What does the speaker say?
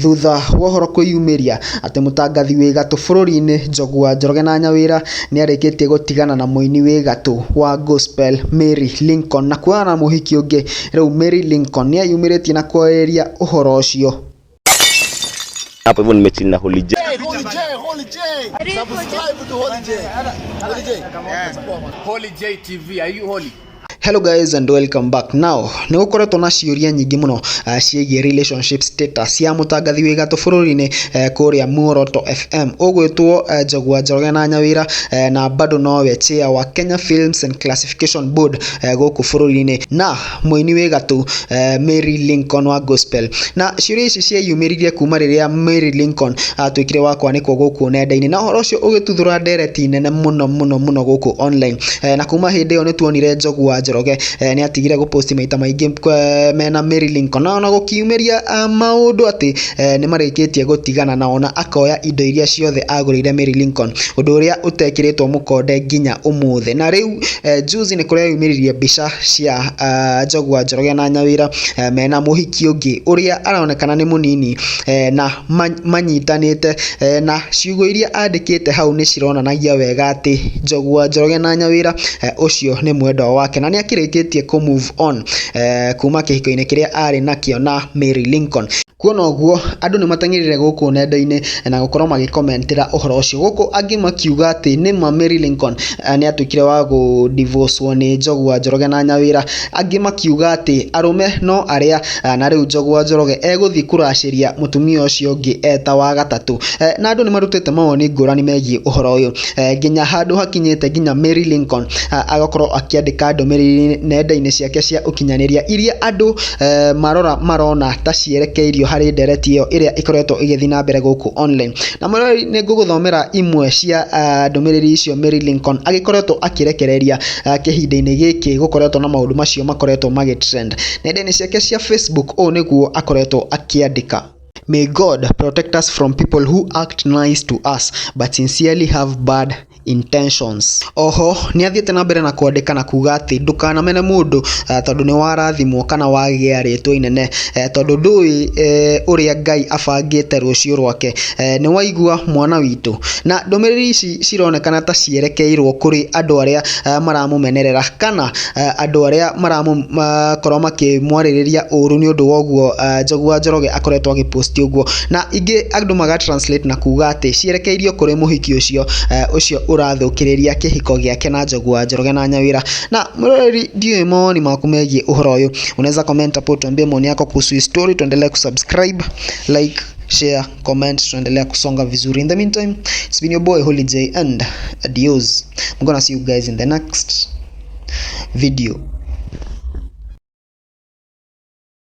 Thutha wa ũhoro kwĩyumĩria atĩ mũtangathi wĩ gatũ bũrũri-inĩ Njogu wa Njoroge na Nyawĩra nĩ arĩkĩtie gũtigana na mũini wĩ gatũ wa gospel Mary Lincoln na kuoya na mũhiki ũngĩ. Rĩu Mary Lincoln nĩ ayumĩrĩtie na kwarĩria ũhoro ũcio. Hapo hivyo nimechini na Holy J. Subscribe to Holy J. Holy J TV. Are you holy? Hello guys and welcome back. Now nĩ gũkoretwo na ciũria nyingĩ mũno ciĩgiĩ relationship status ya mũtangathi wĩ gatũ bũrũri-inĩ kũrĩa Muoroto FM ũgwĩtwo Njogu wa Njoroge na Nyawĩra na bado nowe chair wa Kenya Films and Classification Board gũkũ bũrũri-inĩ na mũini wĩ gatũ Mary Lincoln wa gospel. Na ciũria ici cieyumĩririe kuma rĩrĩa Mary Lincoln atuĩkire wa kwanĩkwo gũkũ nenda-inĩ, na ũhoro ũcio ũgĩtuthũra ndereti nene mũno gũkũ online, na kuma hĩndĩ ĩyo nĩ tuonire Njogu wa Njoroge nĩ atigire gũposti maita maingĩ mena Mary Lincoln na gũkiumĩria maũndũ atĩ nĩ marĩkĩtie gũtigana na ona akoya indo iria ciothe agũrĩire Mary Lincoln, ũndũ ũrĩa ũtekĩrĩtwo mũkonde nginya ũmũthĩ. Na rĩu juzi nĩ kũrĩa yumĩririe mbica cia Njogu wa Njoroge na Nyawĩra mena mũhiki ũngĩ ũrĩa aronekana nĩ mũnini na manyitanĩte, na ciugo iria andĩkĩte hau nĩ cironanagia wega atĩ Njogu wa Njoroge na Nyawĩra ũcio nĩ mwendwa wake na nĩ akĩrĩkĩtie kũ move on kuma kĩhiko-inĩ kĩrĩa arĩ nakĩo na Mary Lincoln. Kuona ũguo andũ nĩ mateng'erire gũkũ nenda-inĩ na gũkorwo magĩkomentera ũhoro ũcio, gũkũ angĩ makiuga atĩ nĩma Mary Lincoln nĩ atuĩkire wa gũ-divorcewo nĩ Njogu wa Njoroge na Nyawĩra. Angĩ makiuga atĩ arũme no arĩa, na rĩu Njogu wa Njoroge egũthiĩ kũracĩria mũtumia ũcio ũngĩ eta wa gatatũ. Na andũ nĩ marutĩte mawoni ngũrani megiĩ ũhoro ũyũ, nginya handũ hakinyĩte nginya Mary Lincoln agakorwo akĩandĩka ndũmĩrĩri nenda-inĩ ciake cia ũkinyanĩria iria andũ marona ta cierekeirio harĩ ndereti ĩyo ĩrĩa ĩkoretwo ĩgĩthiĩ na mbere gũkũ online. Na nĩ ngũgũthomera imwe cia ndũmĩrĩri icio Mary Lincoln agĩkoretwo akĩrekereria kĩhinda-inĩ gĩkĩ gũkoretwo na maũndũ macio makoretwo magĩtrend nenda-inĩ ciake cia Facebook. Ũũ nĩguo akoretwo akĩandĩka: May God protect us from people who act nice to us but sincerely have bad intentions. Oho nĩ athiĩte na mbere na kwandĩka na kuga atĩ ndũkanamene mũndũ tondũ nĩ warathimwo kana wagĩa rĩtwa inene, tondũ ndũĩ ũrĩa Ngai abangĩte rũciũ rwake, nĩ waigua mwana witũ. Na ndũmĩrĩri ici cironekana ta cierekeirwo kũrĩ andũ arĩa maramũmenerera kana andũ arĩa marakorwo makĩmwarĩrĩria ũru nĩ ũndũ woguo Njogu wa Njoroge akoretwo agĩposti ũguo, na ingĩ andũ magatranslate na kuga atĩ cierekeirio kũrĩ mũhiki ũcio ũrathũkĩrĩria kĩhiko gĩake na Njogu wa Njoroge na Nyawĩra. Na mroreri, ndiyo maoni maku megiĩ ũhoro ũyũ, unaweza comment hapo tuambie maoni yako kuhusu story. Tuendelee kusubscribe, like, share, comment, tuendelea kusonga vizuri. In the meantime, it's been your boy Holy J and adios. I'm gonna see you guys in the next video.